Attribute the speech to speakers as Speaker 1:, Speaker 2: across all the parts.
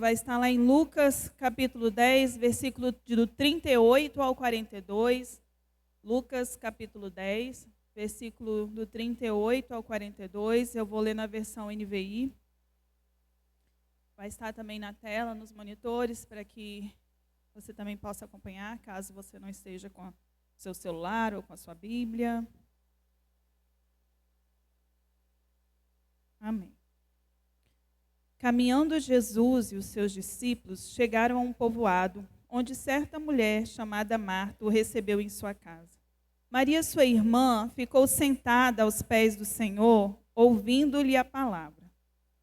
Speaker 1: Vai estar lá em Lucas, capítulo 10, versículo do 38 ao 42. Lucas, capítulo 10, versículo do 38 ao 42. Eu vou ler na versão NVI. Vai estar também na tela, nos monitores, para que você também possa acompanhar, caso você não esteja com o seu celular ou com a sua Bíblia. Amém. Caminhando Jesus e os seus discípulos chegaram a um povoado, onde certa mulher chamada Marta o recebeu em sua casa. Maria, sua irmã, ficou sentada aos pés do Senhor, ouvindo-lhe a palavra.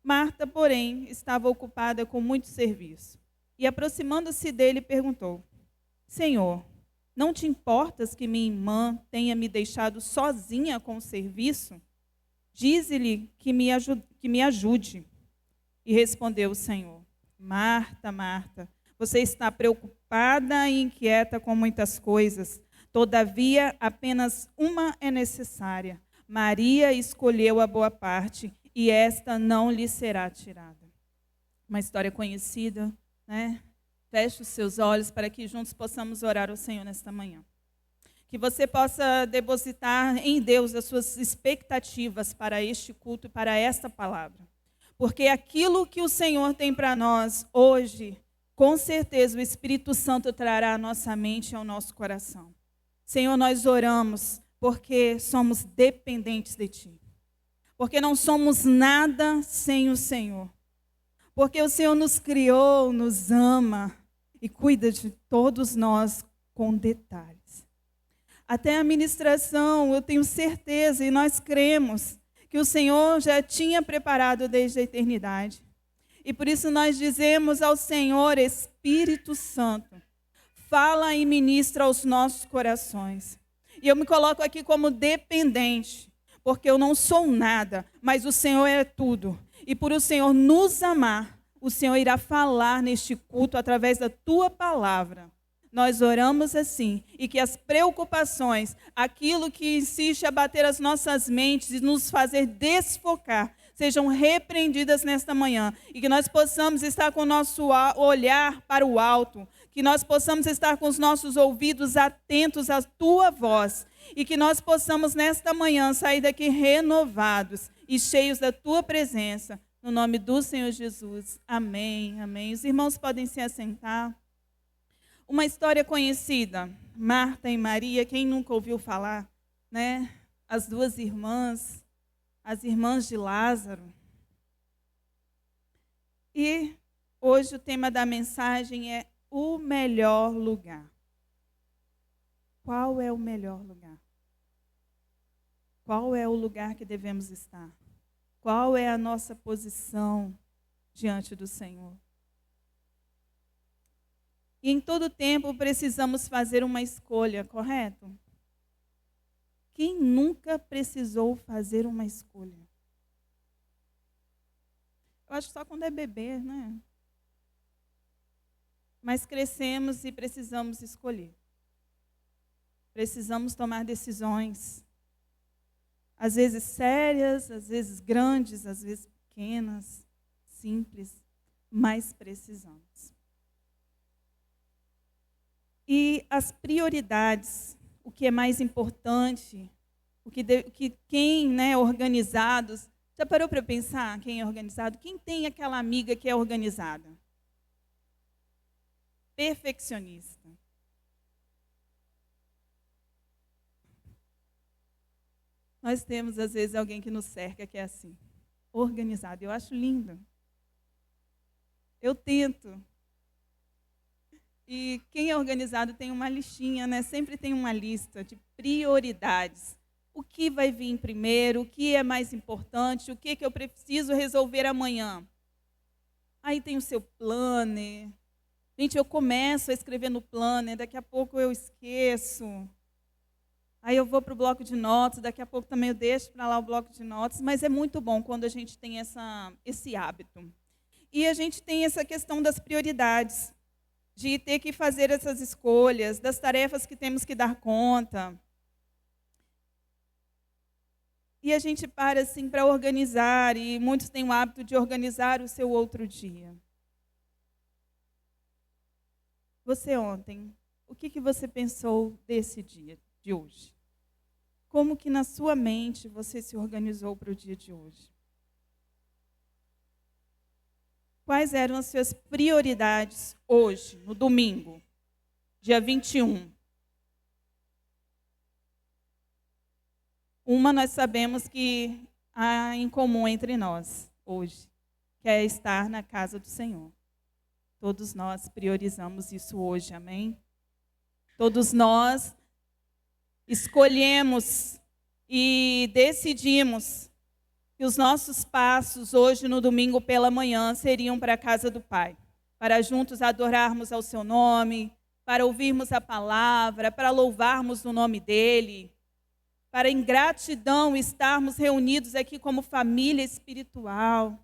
Speaker 1: Marta, porém, estava ocupada com muito serviço. E, aproximando-se dele, perguntou: Senhor, não te importas que minha irmã tenha me deixado sozinha com o serviço? Dize-lhe que me ajude. E respondeu o Senhor: Marta, Marta, você está preocupada e inquieta com muitas coisas. Todavia, apenas uma é necessária. Maria escolheu a boa parte, e esta não lhe será tirada. Uma história conhecida, né? Feche os seus olhos para que juntos possamos orar ao Senhor nesta manhã. Que você possa depositar em Deus as suas expectativas para este culto e para esta palavra. Porque aquilo que o Senhor tem para nós hoje, com certeza o Espírito Santo trará à nossa mente e ao nosso coração. Senhor, nós oramos porque somos dependentes de Ti. Porque não somos nada sem o Senhor. Porque o Senhor nos criou, nos ama e cuida de todos nós com detalhes. Até a ministração, eu tenho certeza e nós cremos que o Senhor já tinha preparado desde a eternidade. E por isso nós dizemos ao Senhor, Espírito Santo, fala e ministra aos nossos corações. E eu me coloco aqui como dependente, porque eu não sou nada, mas o Senhor é tudo. E por o Senhor nos amar, o Senhor irá falar neste culto através da Tua palavra. Nós oramos assim, e que as preocupações, aquilo que insiste a bater as nossas mentes e nos fazer desfocar, sejam repreendidas nesta manhã. E que nós possamos estar com o nosso olhar para o alto, que nós possamos estar com os nossos ouvidos atentos à Tua voz. E que nós possamos nesta manhã sair daqui renovados e cheios da Tua presença. No nome do Senhor Jesus. Amém, amém. Os irmãos podem se assentar. Uma história conhecida, Marta e Maria, quem nunca ouviu falar, né? As duas irmãs, as irmãs de Lázaro. E hoje o tema da mensagem é o melhor lugar. Qual é o melhor lugar? Qual é o lugar que devemos estar? Qual é a nossa posição diante do Senhor? E em todo tempo precisamos fazer uma escolha, correto? Quem nunca precisou fazer uma escolha? Eu acho que só quando é bebê, né? Mas crescemos e precisamos escolher. Precisamos tomar decisões. Às vezes sérias, às vezes grandes, às vezes pequenas, simples, mas precisamos. E as prioridades, o que é mais importante, quem é organizado, já parou para pensar quem é organizado? Quem tem aquela amiga que é organizada? Perfeccionista. Nós temos, às vezes, alguém que nos cerca que é assim, organizado. Eu acho lindo. Eu tento. E quem é organizado tem uma listinha, né? Sempre tem uma lista de prioridades. O que vai vir primeiro, o que é mais importante, o que eu preciso resolver amanhã. Aí tem o seu planner. Gente, eu começo a escrever no planner, daqui a pouco eu esqueço. Aí eu vou para o bloco de notas, daqui a pouco também eu deixo para lá o bloco de notas, mas é muito bom quando a gente tem esse hábito. E a gente tem essa questão das prioridades, de ter que fazer essas escolhas, das tarefas que temos que dar conta. E a gente para assim para organizar, e muitos têm o hábito de organizar o seu outro dia. Você ontem, o que você pensou desse dia de hoje? Como que na sua mente você se organizou para o dia de hoje? Quais eram as suas prioridades hoje, no domingo, dia 21? Uma nós sabemos que há em comum entre nós hoje, que é estar na casa do Senhor. Todos nós priorizamos isso hoje, amém? Todos nós escolhemos e decidimos que os nossos passos hoje no domingo pela manhã seriam para a casa do Pai, para juntos adorarmos ao seu nome, para ouvirmos a palavra, para louvarmos o nome dele, para em gratidão estarmos reunidos aqui como família espiritual.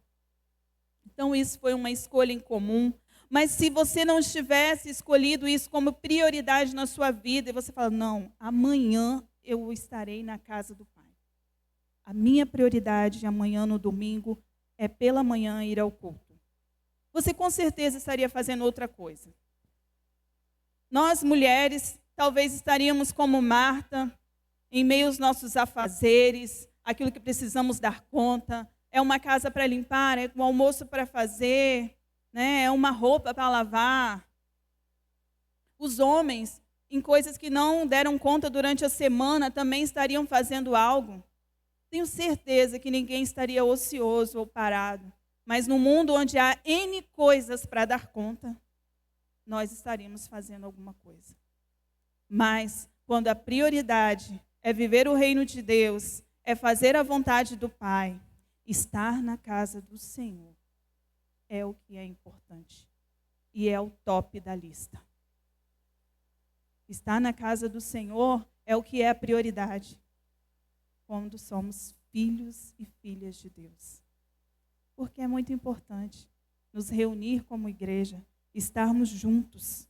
Speaker 1: Então isso foi uma escolha em comum. Mas se você não tivesse escolhido isso como prioridade na sua vida, e você fala, não, amanhã eu estarei na casa do Pai. A minha prioridade amanhã no domingo é pela manhã ir ao culto. Você com certeza estaria fazendo outra coisa. Nós mulheres talvez estaríamos como Marta, em meio aos nossos afazeres, aquilo que precisamos dar conta. É uma casa para limpar, é um almoço para fazer, né? É uma roupa para lavar. Os homens, em coisas que não deram conta durante a semana, também estariam fazendo algo. Tenho certeza que ninguém estaria ocioso ou parado. Mas no mundo onde há N coisas para dar conta, nós estaríamos fazendo alguma coisa. Mas quando a prioridade é viver o reino de Deus, é fazer a vontade do Pai, estar na casa do Senhor, é o que é importante. E é o top da lista. Estar na casa do Senhor é o que é a prioridade quando somos filhos e filhas de Deus. Porque é muito importante nos reunir como igreja, estarmos juntos.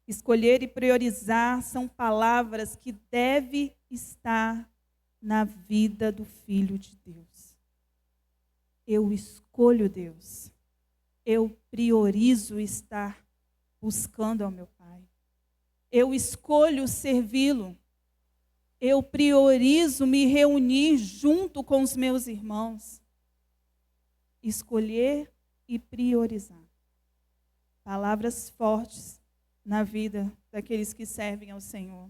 Speaker 1: Escolher e priorizar são palavras que devem estar na vida do Filho de Deus. Eu escolho Deus. Eu priorizo estar buscando ao meu Pai. Eu escolho servi-lo. Eu priorizo me reunir junto com os meus irmãos. Escolher e priorizar. Palavras fortes na vida daqueles que servem ao Senhor.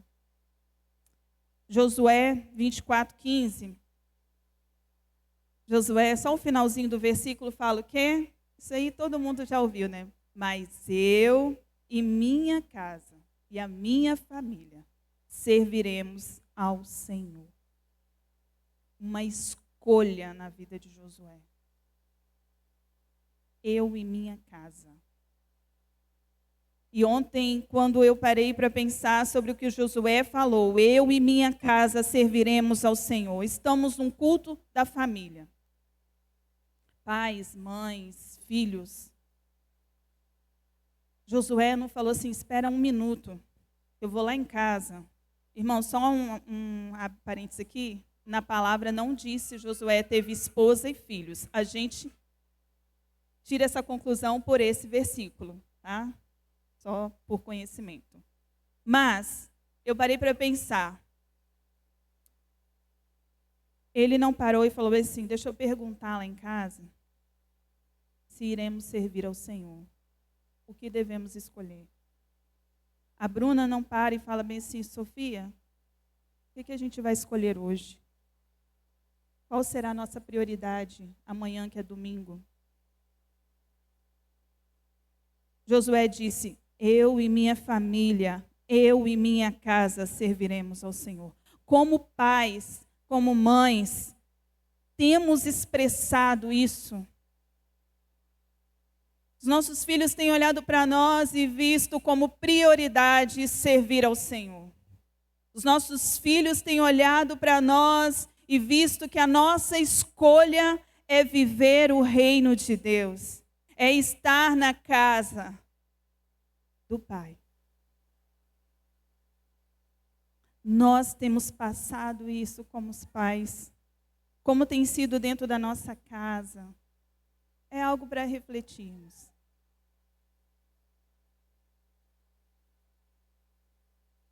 Speaker 1: Josué 24:15. Josué, só o finalzinho do versículo fala o quê? Isso aí todo mundo já ouviu, né? Mas eu e minha casa e a minha família serviremos ao Senhor. Uma escolha na vida de Josué. Eu e minha casa. E ontem, quando eu parei para pensar sobre o que Josué falou, eu e minha casa serviremos ao Senhor. Estamos num culto da família. Pais, mães, filhos. Josué não falou assim, espera um minuto, eu vou lá em casa. Irmão, só um parênteses aqui, na palavra não disse Josué teve esposa e filhos. A gente tira essa conclusão por esse versículo, tá? Só por conhecimento. Mas, eu parei para pensar. Ele não parou e falou assim, deixa eu perguntar lá em casa se iremos servir ao Senhor. O que devemos escolher? A Bruna não para e fala bem assim, Sofia, o que a gente vai escolher hoje? Qual será a nossa prioridade amanhã, que é domingo? Josué disse, eu e minha família, eu e minha casa serviremos ao Senhor. Como pais, como mães, temos expressado isso. Os nossos filhos têm olhado para nós e visto como prioridade servir ao Senhor. Os nossos filhos têm olhado para nós e visto que a nossa escolha é viver o reino de Deus, é estar na casa do Pai. Nós temos passado isso como os pais, como tem sido dentro da nossa casa. É algo para refletirmos.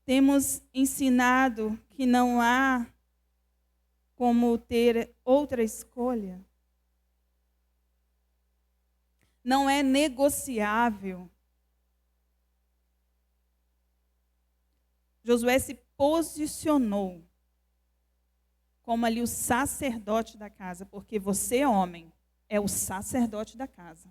Speaker 1: Temos ensinado que não há como ter outra escolha. Não é negociável. Josué se posicionou como ali o sacerdote da casa, porque você, homem, é o sacerdote da casa.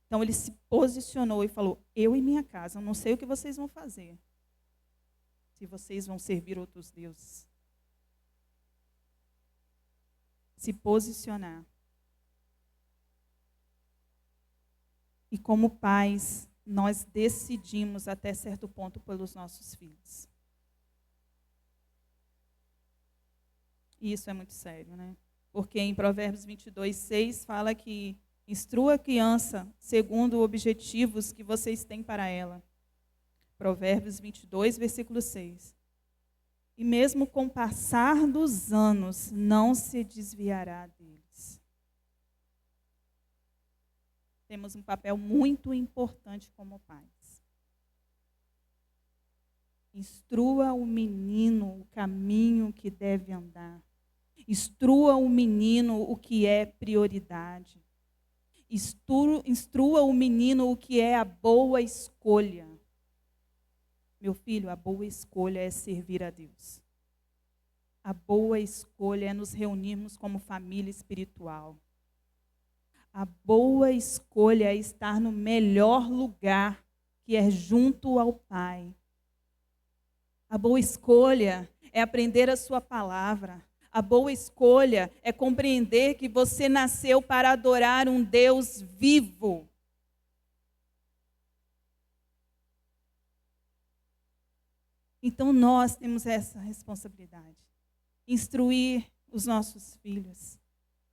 Speaker 1: Então ele se posicionou e falou: eu e minha casa, eu não sei o que vocês vão fazer, se vocês vão servir outros deuses. Se posicionar. E como pais, nós decidimos até certo ponto pelos nossos filhos. E isso é muito sério, né? Porque em Provérbios 22:6 fala que instrua a criança segundo objetivos que vocês têm para ela. Provérbios 22, versículo 6. E mesmo com o passar dos anos, não se desviará deles. Temos um papel muito importante como pais. Instrua o menino o caminho que deve andar. Instrua o menino o que é prioridade. Instrua o menino o que é a boa escolha. Meu filho, a boa escolha é servir a Deus. A boa escolha é nos reunirmos como família espiritual. A boa escolha é estar no melhor lugar, que é junto ao Pai. A boa escolha é aprender a sua palavra. A boa escolha é compreender que você nasceu para adorar um Deus vivo. Então nós temos essa responsabilidade. Instruir os nossos filhos.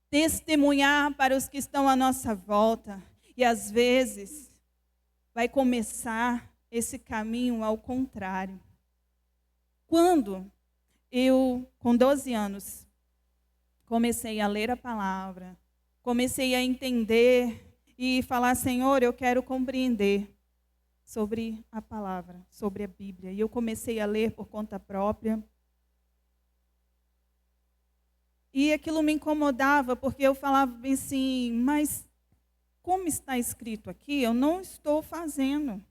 Speaker 1: Testemunhar para os que estão à nossa volta. E às vezes vai começar esse caminho ao contrário. Quando eu, com 12 anos, comecei a ler a palavra, comecei a entender e falar: Senhor, eu quero compreender sobre a palavra, sobre a Bíblia. E eu comecei a ler por conta própria. E aquilo me incomodava, porque eu falava assim: mas como está escrito aqui, eu não estou fazendo.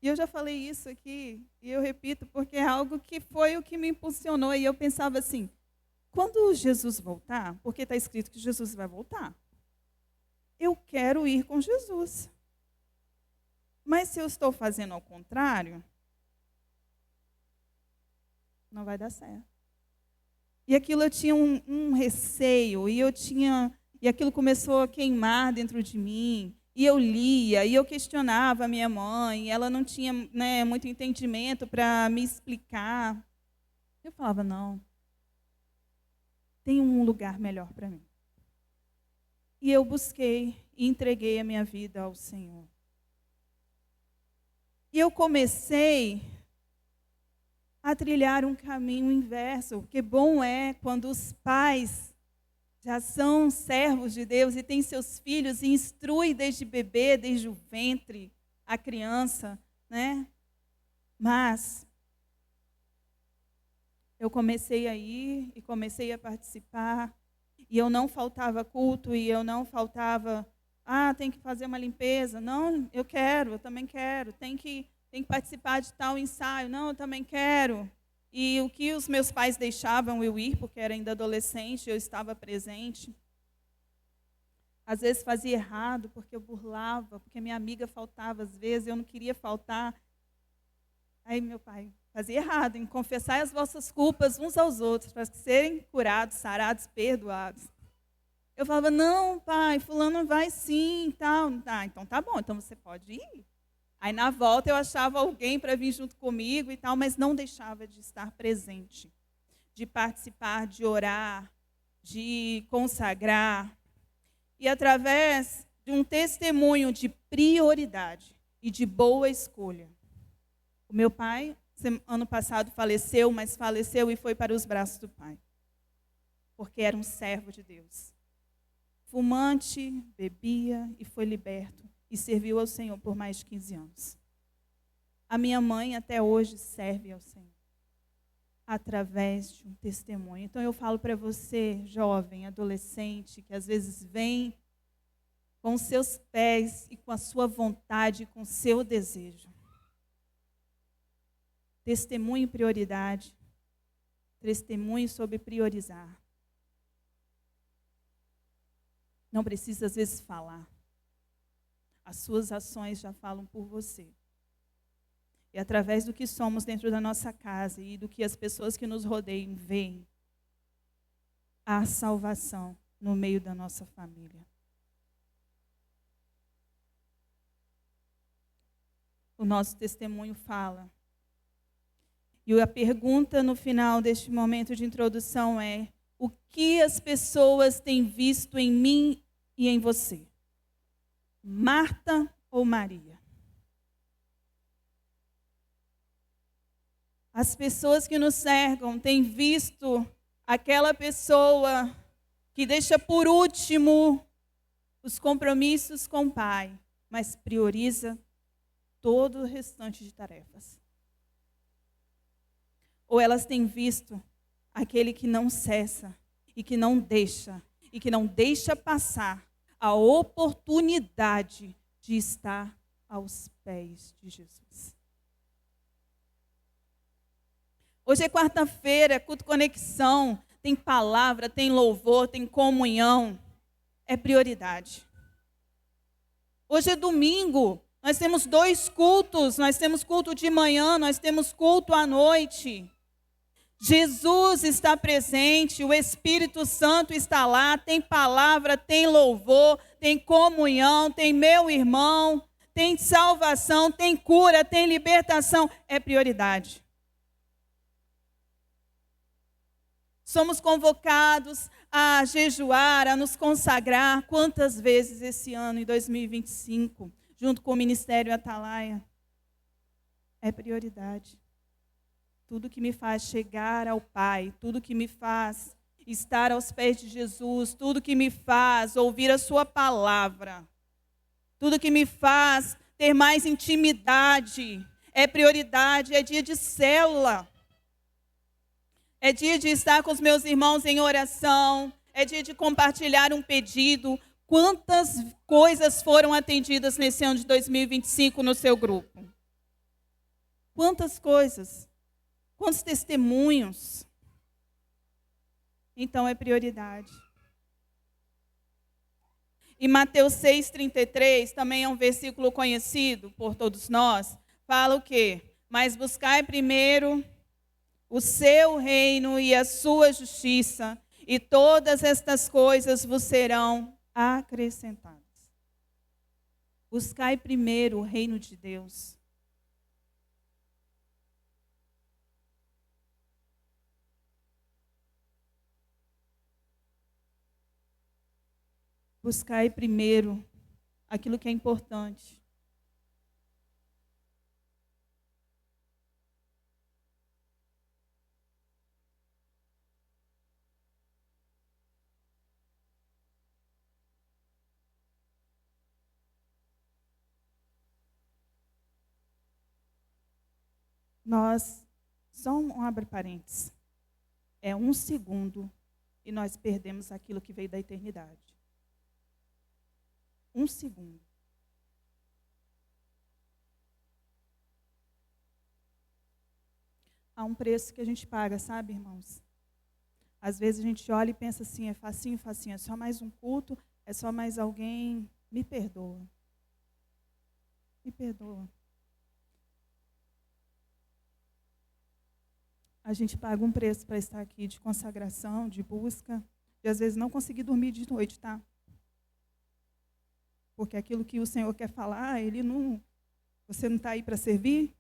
Speaker 1: E eu já falei isso aqui, e eu repito, porque é algo que foi o que me impulsionou. E eu pensava assim: quando Jesus voltar, porque está escrito que Jesus vai voltar, eu quero ir com Jesus. Mas se eu estou fazendo ao contrário, não vai dar certo. E aquilo eu tinha um receio, e aquilo começou a queimar dentro de mim. E eu lia, e eu questionava a minha mãe, ela não tinha, né, muito entendimento para me explicar. Eu falava: não, tem um lugar melhor para mim. E eu busquei e entreguei a minha vida ao Senhor. E eu comecei a trilhar um caminho inverso, porque bom é quando os pais já são servos de Deus e têm seus filhos e instruem desde bebê, desde o ventre, a criança, né? Mas eu comecei a ir e comecei a participar, e eu não faltava culto, e eu não faltava: tem que fazer uma limpeza. Não, eu também quero. Tem que participar de tal ensaio. Não, eu também quero. E o que os meus pais deixavam eu ir, porque era ainda adolescente, eu estava presente. Às vezes fazia errado, porque eu burlava, porque minha amiga faltava às vezes, eu não queria faltar. Aí meu pai: fazia errado em confessar as vossas culpas uns aos outros, para serem curados, sarados, perdoados. Eu falava: não, pai, fulano vai sim, tal. Então tá bom, então você pode ir. Aí na volta eu achava alguém para vir junto comigo e tal, mas não deixava de estar presente, de participar, de orar, de consagrar. E através de um testemunho de prioridade e de boa escolha. O meu pai, ano passado, faleceu, mas faleceu e foi para os braços do Pai, porque era um servo de Deus. Fumante, bebia e foi liberto. e serviu ao Senhor por mais de 15 anos. A minha mãe até hoje serve ao Senhor, através de um testemunho. Então eu falo para você, jovem, adolescente, que às vezes vem com os seus pés e com a sua vontade, com o seu desejo. Testemunho prioridade. Testemunho sobre priorizar. Não precisa às vezes falar. As suas ações já falam por você. E através do que somos dentro da nossa casa e do que as pessoas que nos rodeiam veem, há salvação no meio da nossa família. O nosso testemunho fala. E a pergunta no final deste momento de introdução é: o que as pessoas têm visto em mim e em você? Marta ou Maria? As pessoas que nos cercam têm visto aquela pessoa que deixa por último os compromissos com o Pai, mas prioriza todo o restante de tarefas. Ou elas têm visto aquele que não cessa e que não deixa passar a oportunidade de estar aos pés de Jesus. Hoje é quarta-feira, culto conexão, tem palavra, tem louvor, tem comunhão, é prioridade. Hoje é domingo, nós temos 2 cultos, nós temos culto de manhã, nós temos culto à noite. Jesus está presente, o Espírito Santo está lá, tem palavra, tem louvor, tem comunhão, tem meu irmão, tem salvação, tem cura, tem libertação, é prioridade. Somos convocados a jejuar, a nos consagrar. Quantas vezes esse ano, em 2025, junto com o Ministério Atalaia? É prioridade. Tudo que me faz chegar ao Pai, tudo que me faz estar aos pés de Jesus, tudo que me faz ouvir a sua palavra, tudo que me faz ter mais intimidade, é prioridade, é dia de célula. É dia de estar com os meus irmãos em oração. É dia de compartilhar um pedido. Quantas coisas foram atendidas nesse ano de 2025 no seu grupo? Quantas coisas? Quantos testemunhos? Então é prioridade. E Mateus 6,33, também é um versículo conhecido por todos nós. Fala o quê? Mas buscai primeiro o seu reino e a sua justiça, e todas estas coisas vos serão acrescentadas. Buscai primeiro o reino de Deus. Buscai primeiro aquilo que é importante. Nós, só abre parênteses, é 1 segundo e nós perdemos aquilo que veio da eternidade. 1 segundo. Há um preço que a gente paga, sabe, irmãos? Às vezes a gente olha e pensa assim, é facinho, facinho, é só mais um culto, é só mais alguém, me perdoa. Me perdoa. A gente paga um preço para estar aqui de consagração, de busca, e às vezes não conseguir dormir de noite, tá? Porque aquilo que o Senhor quer falar, você não está aí para servir?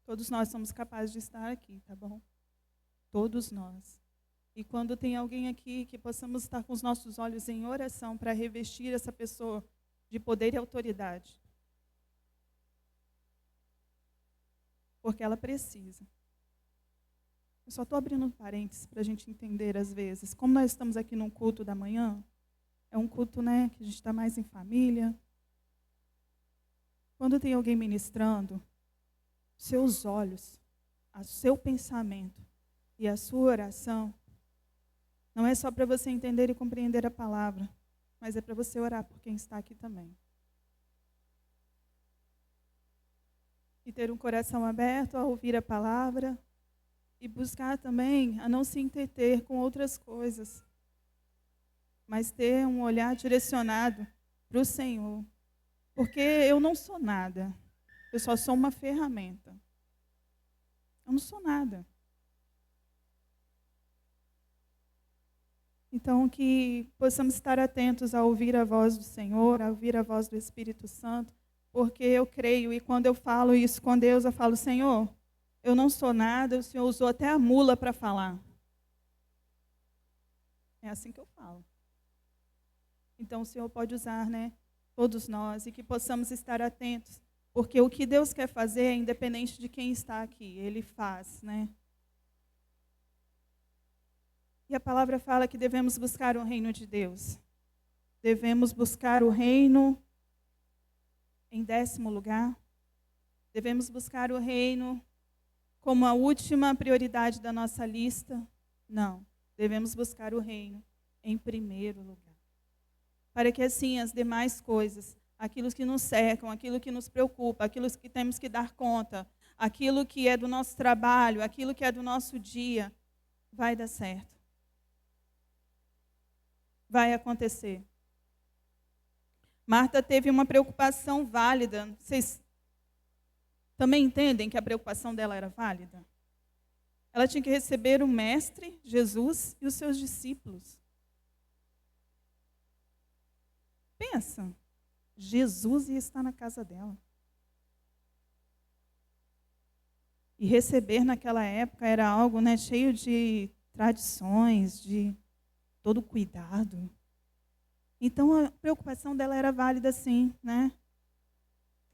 Speaker 1: Todos nós somos capazes de estar aqui, tá bom? Todos nós. E quando tem alguém aqui que possamos estar com os nossos olhos em oração para revestir essa pessoa de poder e autoridade. Porque ela precisa. Eu só estou abrindo um parênteses para a gente entender, às vezes, como nós estamos aqui num culto da manhã, É um culto, né, que a gente está mais em família. Quando tem alguém ministrando, seus olhos, o seu pensamento e a sua oração, não é só para você entender e compreender a palavra, mas é para você orar por quem está aqui também. E ter um coração aberto a ouvir a palavra e buscar também a não se entreter com outras coisas, mas ter um olhar direcionado para o Senhor. Porque eu não sou nada, eu só sou uma ferramenta. Eu não sou nada. Então, que possamos estar atentos a ouvir a voz do Senhor, a ouvir a voz do Espírito Santo, porque eu creio, e quando eu falo isso com Deus, eu falo, Senhor, eu não sou nada, o Senhor usou até a mula para falar. É assim que eu falo. Então, o Senhor pode usar, né, todos nós, e que possamos estar atentos, porque o que Deus quer fazer é independente de quem está aqui, Ele faz, né? E a palavra fala que devemos buscar o reino de Deus. Devemos buscar o reino em 10º lugar. Devemos buscar o reino como a última prioridade da nossa lista. Não, devemos buscar o reino em primeiro lugar. Para que assim as demais coisas, aquilo que nos cercam, aquilo que nos preocupa, aquilo que temos que dar conta, aquilo que é do nosso trabalho, aquilo que é do nosso dia, vai dar certo. Vai acontecer. Marta teve uma preocupação válida. Vocês também entendem que a preocupação dela era válida? Ela tinha que receber o Mestre, Jesus, e os seus discípulos. Pensa, Jesus ia estar na casa dela. E receber naquela época era algo, né, cheio de tradições, de todo cuidado. Então, a preocupação dela era válida, sim, né?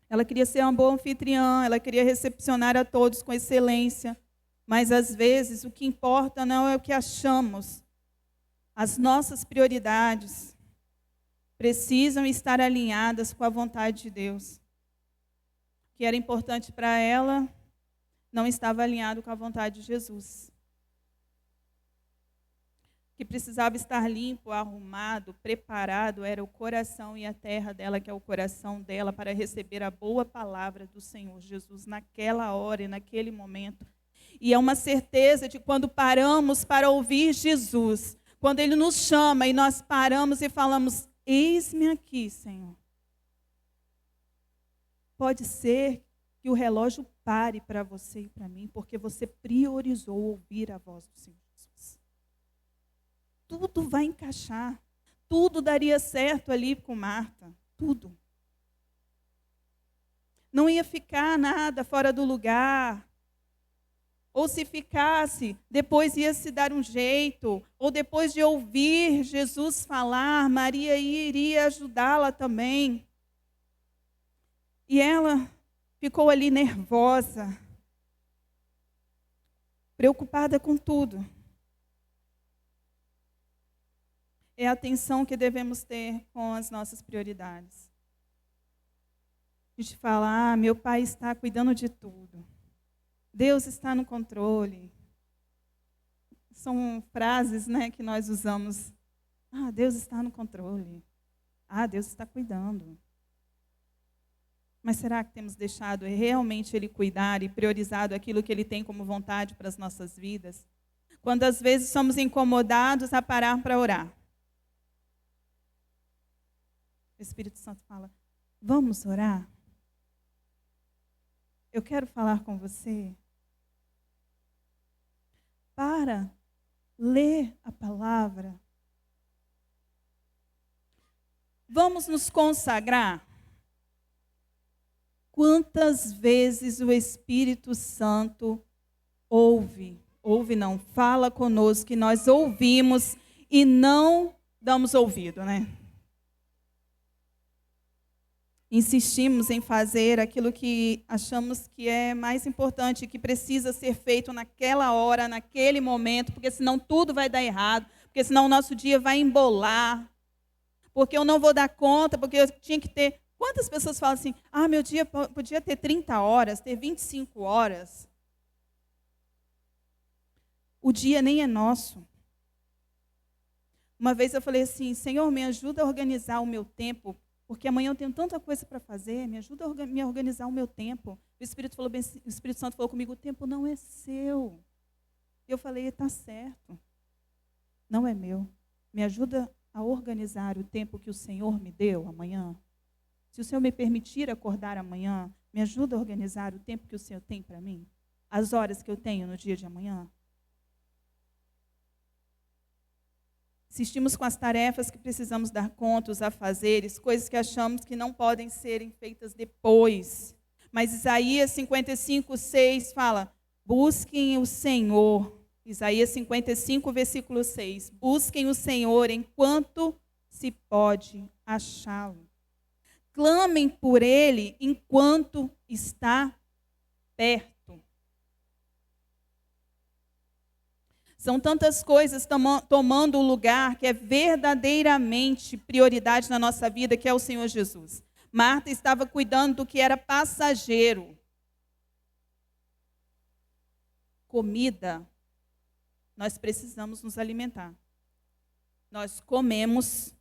Speaker 1: Ela queria ser uma boa anfitriã, ela queria recepcionar a todos com excelência, mas, às vezes, o que importa não é o que achamos. As nossas prioridades precisam estar alinhadas com a vontade de Deus. O que era importante para ela não estava alinhado com a vontade de Jesus. Que precisava estar limpo, arrumado, preparado, era o coração e a terra dela, que é o coração dela, para receber a boa palavra do Senhor Jesus naquela hora e naquele momento. E é uma certeza de quando paramos para ouvir Jesus, quando Ele nos chama e nós paramos e falamos, eis-me aqui, Senhor. Pode ser que o relógio pare para você e para mim, porque você priorizou ouvir a voz do Senhor. Tudo vai encaixar. Tudo daria certo ali com Marta. Tudo. Não ia ficar nada fora do lugar. Ou se ficasse, depois ia se dar um jeito. Ou depois de ouvir Jesus falar, Maria iria ajudá-la também. E ela ficou ali nervosa, preocupada com tudo. É a atenção que devemos ter com as nossas prioridades. A gente fala, meu pai está cuidando de tudo. Deus está no controle. São frases, né, que nós usamos. Deus está no controle. Deus está cuidando. Mas será que temos deixado realmente Ele cuidar e priorizado aquilo que Ele tem como vontade para as nossas vidas? Quando às vezes somos incomodados a parar para orar. O Espírito Santo fala, vamos orar? Eu quero falar com você. Para ler a palavra. Vamos nos consagrar. Quantas vezes o Espírito Santo fala conosco, que nós ouvimos e não damos ouvido, né? Insistimos em fazer aquilo que achamos que é mais importante, que precisa ser feito naquela hora, naquele momento, porque senão tudo vai dar errado, porque senão o nosso dia vai embolar, porque eu não vou dar conta, porque eu tinha que ter... Quantas pessoas falam assim, meu dia podia ter 30 horas, ter 25 horas. O dia nem é nosso. Uma vez eu falei assim, Senhor, me ajuda a organizar o meu tempo, porque amanhã eu tenho tanta coisa para fazer, me ajuda a me organizar o meu tempo. O Espírito Santo falou comigo, o tempo não é seu. Eu falei, está certo, não é meu. Me ajuda a organizar o tempo que o Senhor me deu amanhã. Se o Senhor me permitir acordar amanhã, me ajuda a organizar o tempo que o Senhor tem para mim, as horas que eu tenho no dia de amanhã. Insistimos com as tarefas que precisamos dar conta, os afazeres, coisas que achamos que não podem serem feitas depois. Mas Isaías 55:6 fala, busquem o Senhor. Isaías 55, versículo 6. Busquem o Senhor enquanto se pode achá-lo. Clamem por Ele enquanto está perto. São tantas coisas tomando o lugar que é verdadeiramente prioridade na nossa vida, que é o Senhor Jesus. Marta estava cuidando do que era passageiro. Comida, nós precisamos nos alimentar. Nós comemos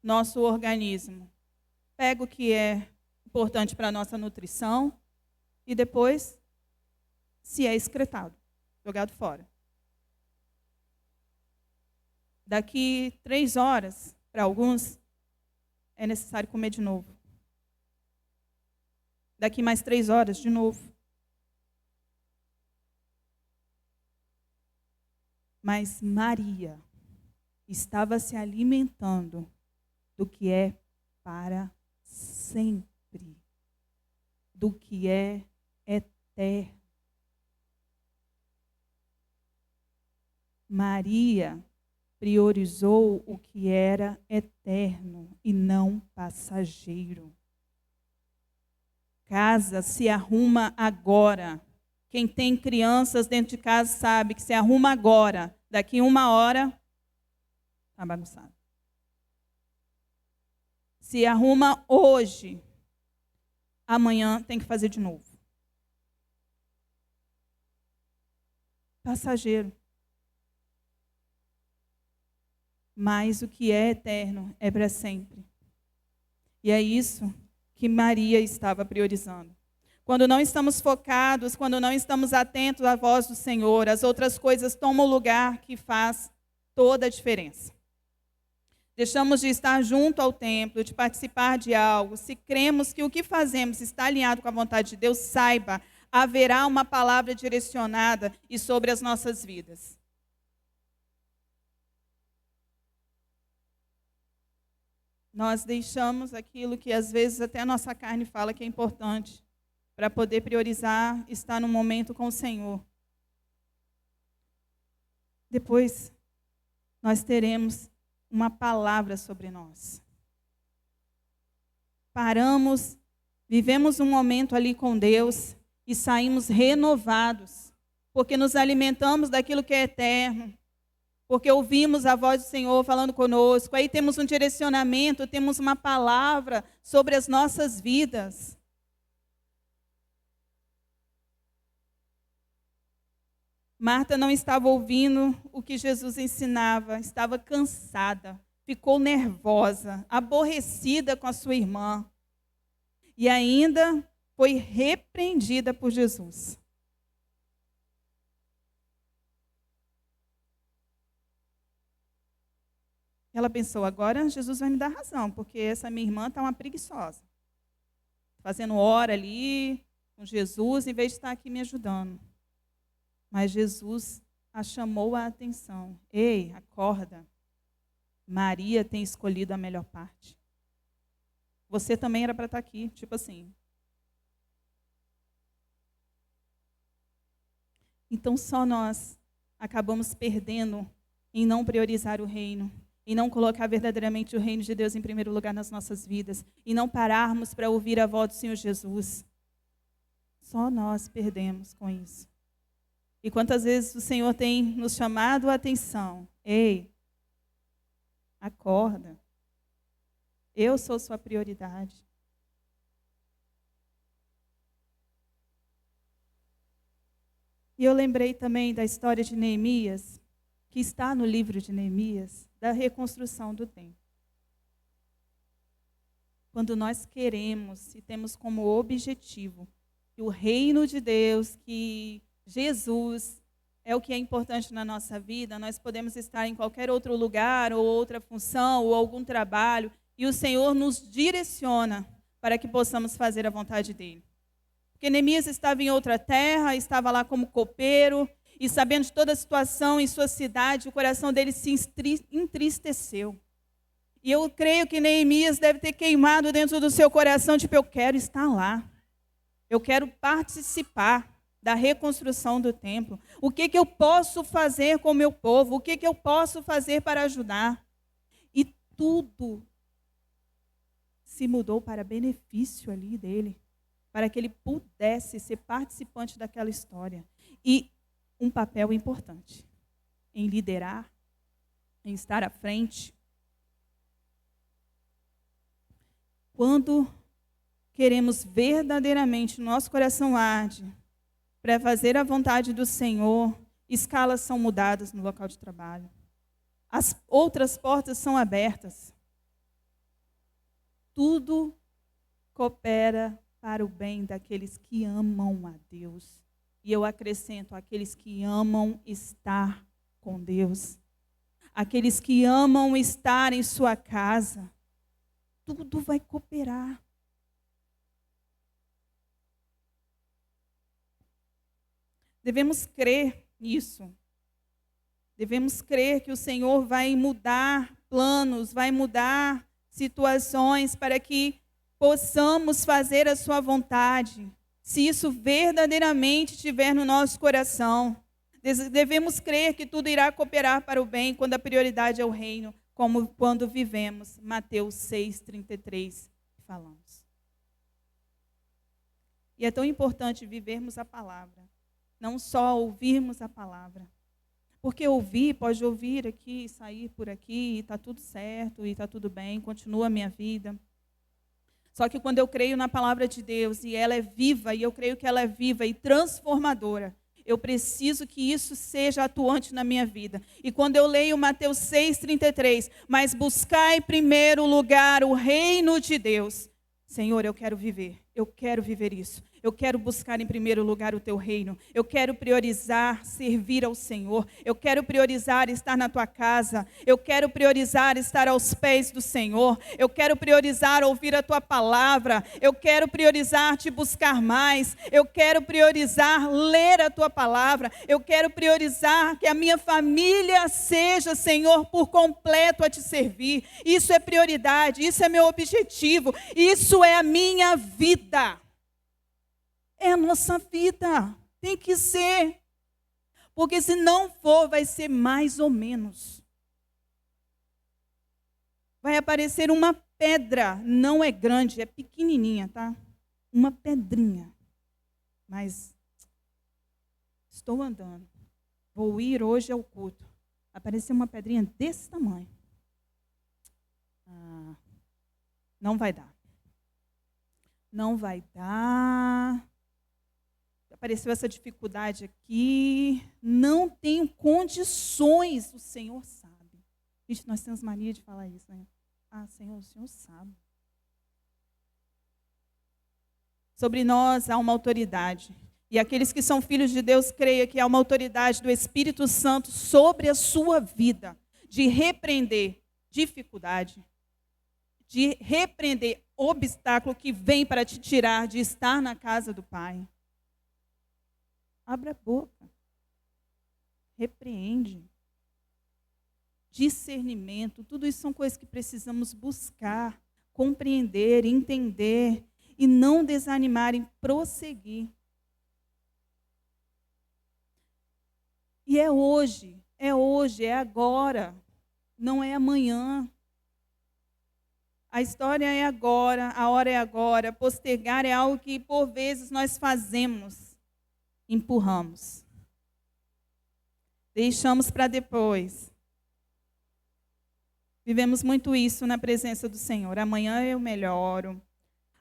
Speaker 1: nosso organismo. Pega o que é importante para a nossa nutrição e depois, se é excretado, jogado fora. Daqui 3 horas, para alguns, é necessário comer de novo. Daqui mais 3 horas, de novo. Mas Maria estava se alimentando do que é para sempre, do que é eterno. Maria priorizou o que era eterno e não passageiro. Casa se arruma agora. Quem tem crianças dentro de casa sabe que se arruma agora. Daqui 1 hora, está bagunçado. Se arruma hoje, amanhã tem que fazer de novo. Passageiro. Mas o que é eterno é para sempre. E é isso que Maria estava priorizando. Quando não estamos focados, quando não estamos atentos à voz do Senhor, as outras coisas tomam o lugar que faz toda a diferença. Deixamos de estar junto ao templo, de participar de algo. Se cremos que o que fazemos está alinhado com a vontade de Deus, saiba, haverá uma palavra direcionada e sobre as nossas vidas. Nós deixamos aquilo que às vezes até a nossa carne fala que é importante, para poder priorizar estar no momento com o Senhor. Depois, nós teremos uma palavra sobre nós. Paramos, vivemos um momento ali com Deus e saímos renovados, porque nos alimentamos daquilo que é eterno, porque ouvimos a voz do Senhor falando conosco, aí temos um direcionamento, temos uma palavra sobre as nossas vidas. Marta não estava ouvindo o que Jesus ensinava, estava cansada, ficou nervosa, aborrecida com a sua irmã. E ainda foi repreendida por Jesus. Ela pensou, agora Jesus vai me dar razão, porque essa minha irmã está uma preguiçosa. Fazendo hora ali com Jesus, em vez de estar aqui me ajudando. Mas Jesus a chamou a atenção. Ei, acorda. Maria tem escolhido a melhor parte. Você também era para estar aqui, tipo assim. Então só nós acabamos perdendo em não priorizar o reino, em não colocar verdadeiramente o reino de Deus em primeiro lugar nas nossas vidas, e não pararmos para ouvir a voz do Senhor Jesus. Só nós perdemos com isso. E quantas vezes o Senhor tem nos chamado a atenção. Ei, acorda. Eu sou sua prioridade. E eu lembrei também da história de Neemias, que está no livro de Neemias, da reconstrução do templo. Quando nós queremos e temos como objetivo que o reino de Deus, que Jesus é o que é importante na nossa vida, nós podemos estar em qualquer outro lugar, ou outra função, ou algum trabalho, e o Senhor nos direciona para que possamos fazer a vontade dEle. Porque Neemias estava em outra terra, estava lá como copeiro, e sabendo de toda a situação em sua cidade, o coração dele se entristeceu. E eu creio que Neemias deve ter queimado dentro do seu coração, tipo, eu quero estar lá. Eu quero participar da reconstrução do templo. O que eu posso fazer com o meu povo? O que eu posso fazer para ajudar? E tudo se mudou para benefício ali dele, para que ele pudesse ser participante daquela história. E um papel importante em liderar, em estar à frente. Quando queremos verdadeiramente, nosso coração arde para fazer a vontade do Senhor, escalas são mudadas no local de trabalho. As outras portas são abertas. Tudo coopera para o bem daqueles que amam a Deus. E eu acrescento, aqueles que amam estar com Deus. Aqueles que amam estar em sua casa. Tudo vai cooperar. Devemos crer nisso. Devemos crer que o Senhor vai mudar planos, vai mudar situações para que possamos fazer a sua vontade. Se isso verdadeiramente estiver no nosso coração, devemos crer que tudo irá cooperar para o bem quando a prioridade é o reino, como quando vivemos Mateus 6:33, falamos. E é tão importante vivermos a palavra, não só ouvirmos a palavra. Porque ouvir, pode ouvir aqui, sair por aqui, e está tudo certo, e está tudo bem, continua a minha vida. Só que quando eu creio na palavra de Deus, e ela é viva, e eu creio que ela é viva e transformadora, eu preciso que isso seja atuante na minha vida. E quando eu leio Mateus 6:33, mas buscai em primeiro lugar o reino de Deus. Senhor, eu quero viver isso. Eu quero buscar em primeiro lugar o teu reino. Eu quero priorizar servir ao Senhor. Eu quero priorizar estar na tua casa. Eu quero priorizar estar aos pés do Senhor. Eu quero priorizar ouvir a tua palavra. Eu quero priorizar te buscar mais. Eu quero priorizar ler a tua palavra. Eu quero priorizar que a minha família seja, Senhor, por completo a te servir. Isso é prioridade, isso é meu objetivo. Isso é a minha vida. É a nossa vida, tem que ser. Porque se não for, vai ser mais ou menos. Vai aparecer uma pedra, não é grande, é pequenininha, tá? Uma pedrinha. Mas estou andando, vou ir hoje ao culto. Apareceu uma pedrinha desse tamanho. Não vai dar. Não vai dar. Apareceu essa dificuldade aqui, não tenho condições, o Senhor sabe. Gente, nós temos mania de falar isso, né? Senhor, o Senhor sabe. Sobre nós há uma autoridade, e aqueles que são filhos de Deus creiam que há uma autoridade do Espírito Santo sobre a sua vida, de repreender dificuldade, de repreender obstáculo que vem para te tirar de estar na casa do Pai. Abra a boca. Repreende. Discernimento. Tudo isso são coisas que precisamos buscar, compreender, entender e não desanimar em prosseguir. E é hoje, é agora. Não é amanhã. A história é agora, a hora é agora. Postergar é algo que por vezes nós fazemos. Empurramos. Deixamos para depois. Vivemos muito isso na presença do Senhor. Amanhã eu melhoro.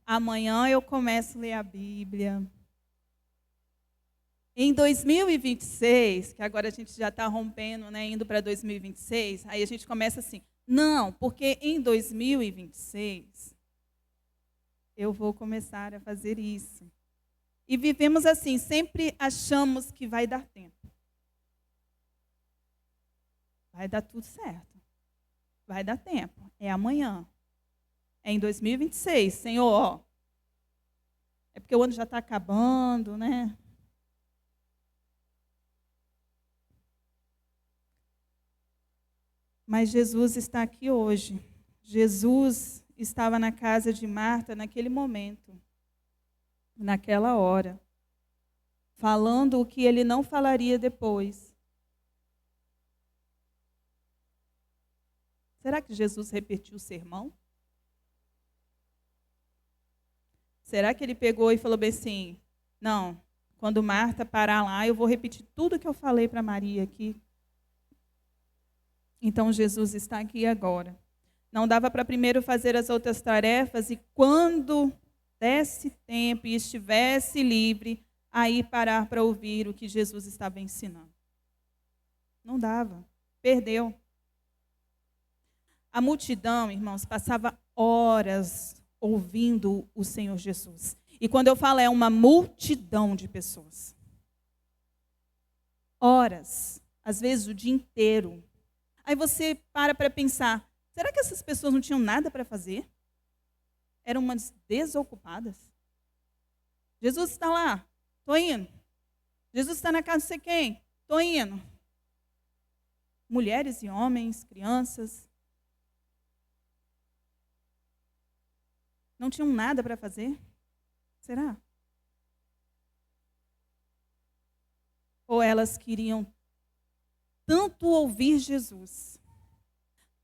Speaker 1: Amanhã eu começo a ler a Bíblia. Em 2026, que agora a gente já está rompendo, né, indo para 2026, aí a gente começa assim, não, porque em 2026 eu vou começar a fazer isso. E vivemos assim, sempre achamos que vai dar tempo. Vai dar tudo certo. Vai dar tempo. É amanhã. É em 2026. Senhor, ó, é porque o ano já está acabando, né? Mas Jesus está aqui hoje. Jesus estava na casa de Marta naquele momento, naquela hora, falando o que ele não falaria depois. Será que Jesus repetiu o sermão? Será que ele pegou e falou bem assim, não, quando Marta parar lá, eu vou repetir tudo que eu falei para Maria aqui. Então Jesus está aqui agora. Não dava para primeiro fazer as outras tarefas e quando desse tempo e estivesse livre, aí parar para ouvir o que Jesus estava ensinando. Não dava, perdeu. A multidão, irmãos, passava horas ouvindo o Senhor Jesus. E quando eu falo é uma multidão de pessoas. Horas, às vezes o dia inteiro. Aí você para pensar, será que essas pessoas não tinham nada para fazer? Eram umas desocupadas? Jesus está lá, estou indo. Jesus está na casa de não sei quem, estou indo. Mulheres e homens, crianças. Não tinham nada para fazer? Será? Ou elas queriam tanto ouvir Jesus,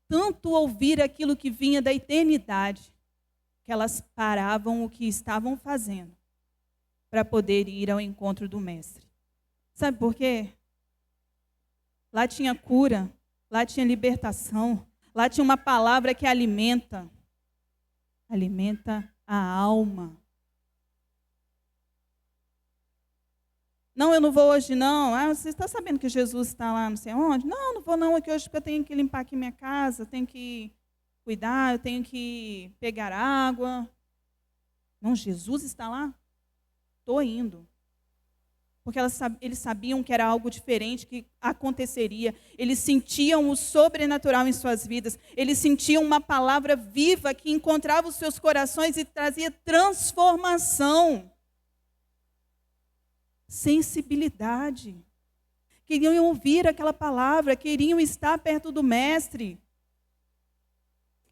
Speaker 1: tanto ouvir aquilo que vinha da eternidade, que elas paravam o que estavam fazendo para poder ir ao encontro do Mestre. Sabe por quê? Lá tinha cura, lá tinha libertação, lá tinha uma palavra que alimenta a alma. Não, eu não vou hoje não. Ah, você está sabendo que Jesus está lá não sei onde? Não, não vou não aqui hoje porque eu tenho que limpar aqui minha casa, tenho que cuidar, eu tenho que pegar água. Não, Jesus está lá? Estou indo. Porque eles sabiam que era algo diferente que aconteceria. Eles sentiam o sobrenatural em suas vidas. Eles sentiam uma palavra viva que encontrava os seus corações e trazia transformação. Sensibilidade. Queriam ouvir aquela palavra, queriam estar perto do Mestre.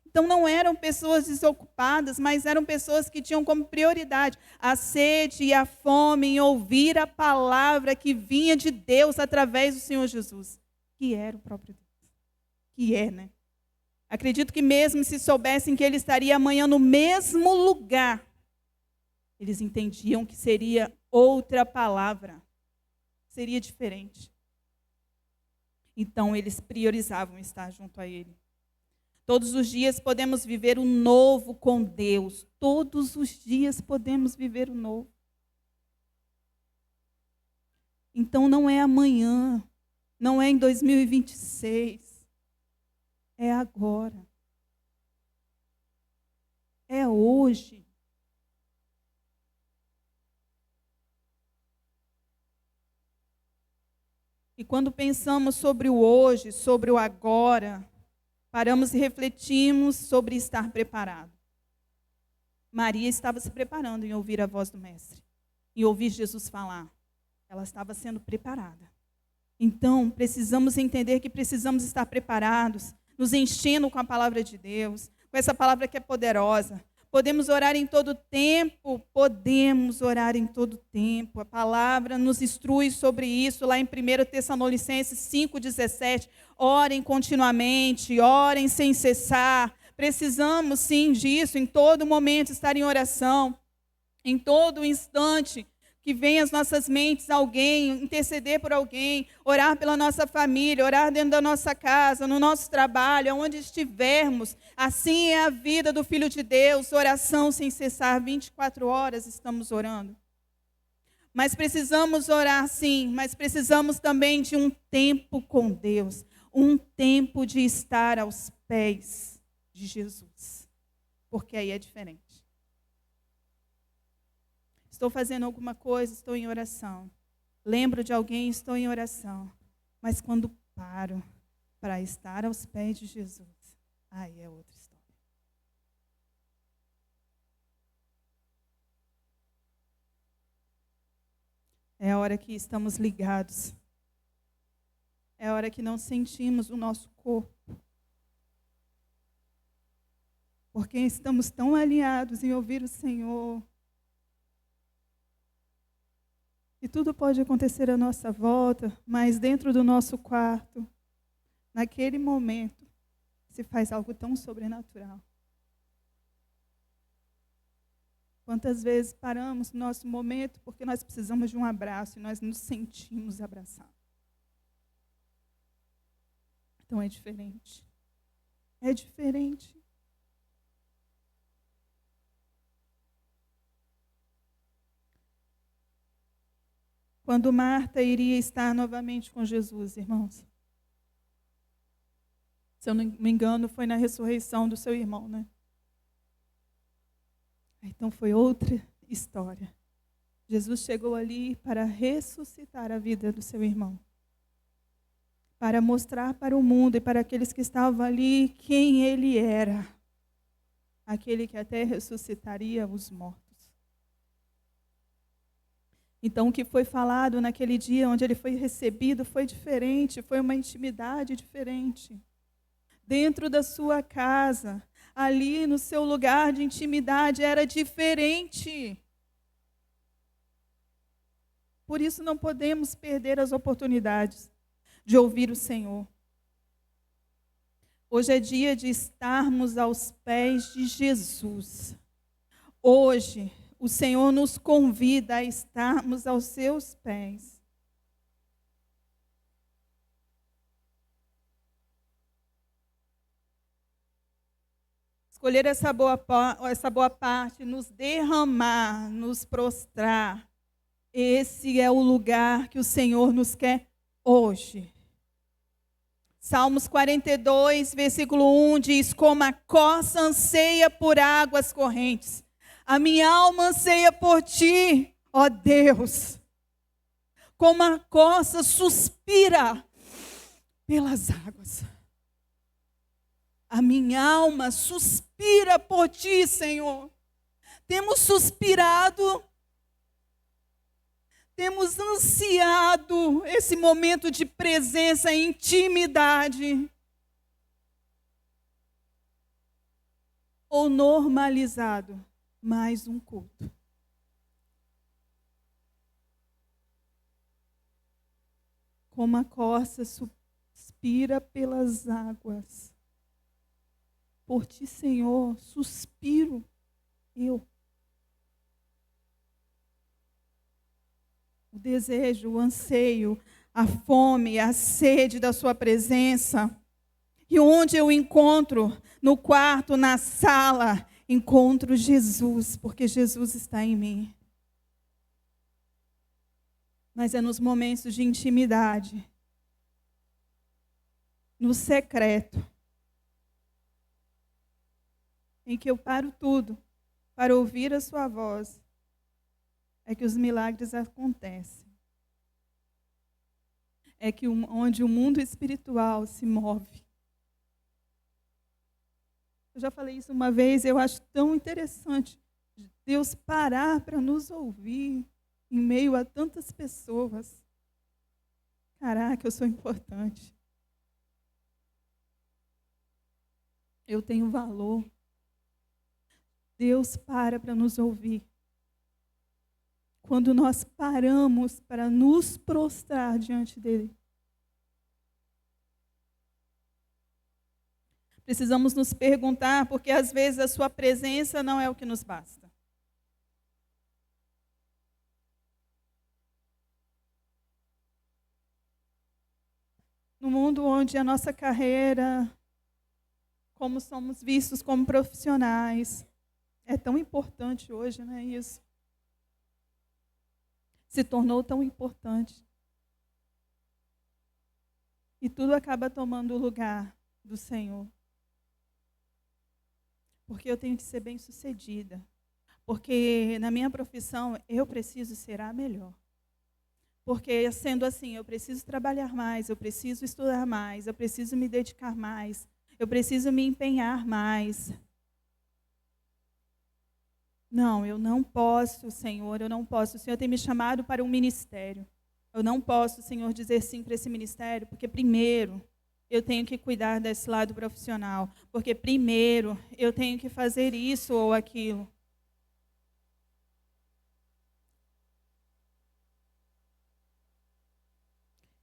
Speaker 1: Então não eram pessoas desocupadas, mas eram pessoas que tinham como prioridade a sede e a fome em ouvir a palavra que vinha de Deus através do Senhor Jesus, que era o próprio Deus. Que é, né? Acredito que mesmo se soubessem que ele estaria amanhã no mesmo lugar, eles entendiam que seria outra palavra, seria diferente. Então eles priorizavam estar junto a ele. Todos os dias podemos viver o novo com Deus. Todos os dias podemos viver o novo. Então não é amanhã, não é em 2026, é agora. É hoje. E quando pensamos sobre o hoje, sobre o agora, paramos e refletimos sobre estar preparado. Maria estava se preparando em ouvir a voz do Mestre, em ouvir Jesus falar. Ela estava sendo preparada. Então, precisamos entender que precisamos estar preparados, nos enchendo com a palavra de Deus, com essa palavra que é poderosa. Podemos orar em todo tempo, podemos orar em todo tempo. A palavra nos instrui sobre isso, lá em 1 Tessalonicenses 5,17. Orem continuamente, orem sem cessar. Precisamos sim disso, em todo momento estar em oração, em todo instante, que venha às nossas mentes alguém, interceder por alguém, orar pela nossa família, orar dentro da nossa casa, no nosso trabalho, onde estivermos. Assim é a vida do Filho de Deus, oração sem cessar, 24 horas estamos orando. Mas precisamos orar sim, mas precisamos também de um tempo com Deus, um tempo de estar aos pés de Jesus, porque aí é diferente. Estou fazendo alguma coisa, estou em oração. Lembro de alguém, estou em oração. Mas quando paro para estar aos pés de Jesus, aí é outra história. É a hora que estamos ligados. É a hora que não sentimos o nosso corpo. Porque estamos tão alinhados em ouvir o Senhor. E tudo pode acontecer à nossa volta, mas dentro do nosso quarto, naquele momento, se faz algo tão sobrenatural. Quantas vezes paramos no nosso momento porque nós precisamos de um abraço e nós nos sentimos abraçados. Então é diferente. É diferente. Quando Marta iria estar novamente com Jesus, irmãos. Se eu não me engano, foi na ressurreição do seu irmão, né? Então foi outra história. Jesus chegou ali para ressuscitar a vida do seu irmão. Para mostrar para o mundo e para aqueles que estavam ali quem ele era. Aquele que até ressuscitaria os mortos. Então, o que foi falado naquele dia onde ele foi recebido foi diferente, foi uma intimidade diferente. Dentro da sua casa, ali no seu lugar de intimidade, era diferente. Por isso, não podemos perder as oportunidades de ouvir o Senhor. Hoje é dia de estarmos aos pés de Jesus. Hoje, o Senhor nos convida a estarmos aos seus pés. Escolher essa boa parte, nos derramar, nos prostrar. Esse é o lugar que o Senhor nos quer hoje. Salmos 42, versículo 1 diz: como a corça anseia por águas correntes, a minha alma anseia por ti, ó Deus. Como a corça suspira pelas águas. A minha alma suspira por ti, Senhor. Temos suspirado, temos ansiado esse momento de presença e intimidade. Ou normalizado mais um culto. Como a corça suspira pelas águas. Por ti, Senhor, suspiro eu. O desejo, o anseio, a fome, a sede da sua presença. E onde eu encontro? No quarto, na sala, encontro Jesus, porque Jesus está em mim. Mas é nos momentos de intimidade, no secreto, em que eu paro tudo para ouvir a sua voz, é que os milagres acontecem. É que onde o mundo espiritual se move. Eu já falei isso uma vez, eu acho tão interessante Deus parar para nos ouvir em meio a tantas pessoas. Caraca, eu sou importante. Eu tenho valor. Deus para nos ouvir. Quando nós paramos para nos prostrar diante dele. Precisamos nos perguntar, porque às vezes a sua presença não é o que nos basta. mundo onde a nossa carreira, como somos vistos como profissionais, é tão importante hoje, não é isso? Se tornou tão importante. E tudo acaba tomando o lugar do Senhor. Porque eu tenho que ser bem-sucedida. Porque na minha profissão eu preciso ser a melhor. Porque sendo assim, eu preciso trabalhar mais, eu preciso estudar mais, eu preciso me dedicar mais, eu preciso me empenhar mais. Não, eu não posso, Senhor, eu não posso. O Senhor tem me chamado para um ministério. Eu não posso, Senhor, dizer sim para esse ministério, porque primeiro eu tenho que cuidar desse lado profissional. Porque primeiro eu tenho que fazer isso ou aquilo.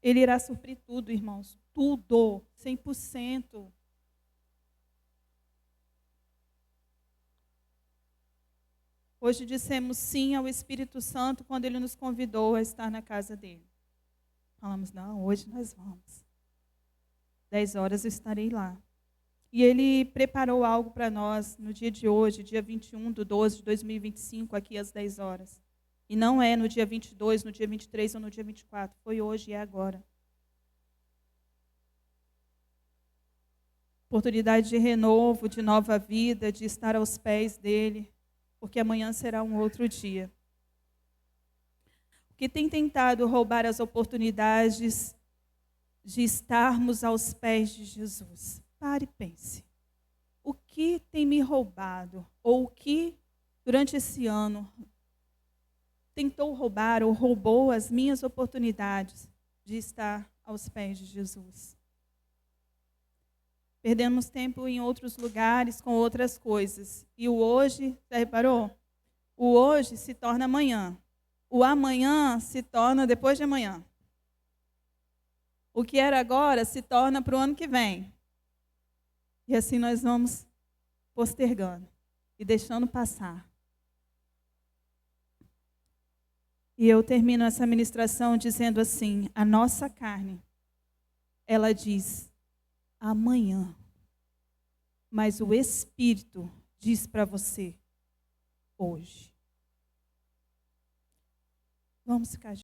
Speaker 1: Ele irá suprir tudo, irmãos. Tudo, 100%. Hoje dissemos sim ao Espírito Santo quando Ele nos convidou a estar na casa dele. Falamos, não, hoje nós vamos. 10 horas eu estarei lá. E Ele preparou algo para nós no dia de hoje, dia 21/12/2025, aqui às 10 horas. E não é no dia 22, no dia 23 ou no dia 24. Foi hoje e é agora. Oportunidade de renovo, de nova vida, de estar aos pés dele, porque amanhã será um outro dia. O que tem tentado roubar as oportunidades de estarmos aos pés de Jesus? Pare e pense. O que tem me roubado? Ou o que, durante esse ano, tentou roubar ou roubou as minhas oportunidades de estar aos pés de Jesus? Perdemos tempo em outros lugares com outras coisas. E o hoje, já reparou? O hoje se torna amanhã. O amanhã se torna depois de amanhã. O que era agora se torna para o ano que vem. E assim nós vamos postergando e deixando passar. E eu termino essa ministração dizendo assim: a nossa carne, ela diz amanhã. Mas o Espírito diz para você hoje. Vamos ficar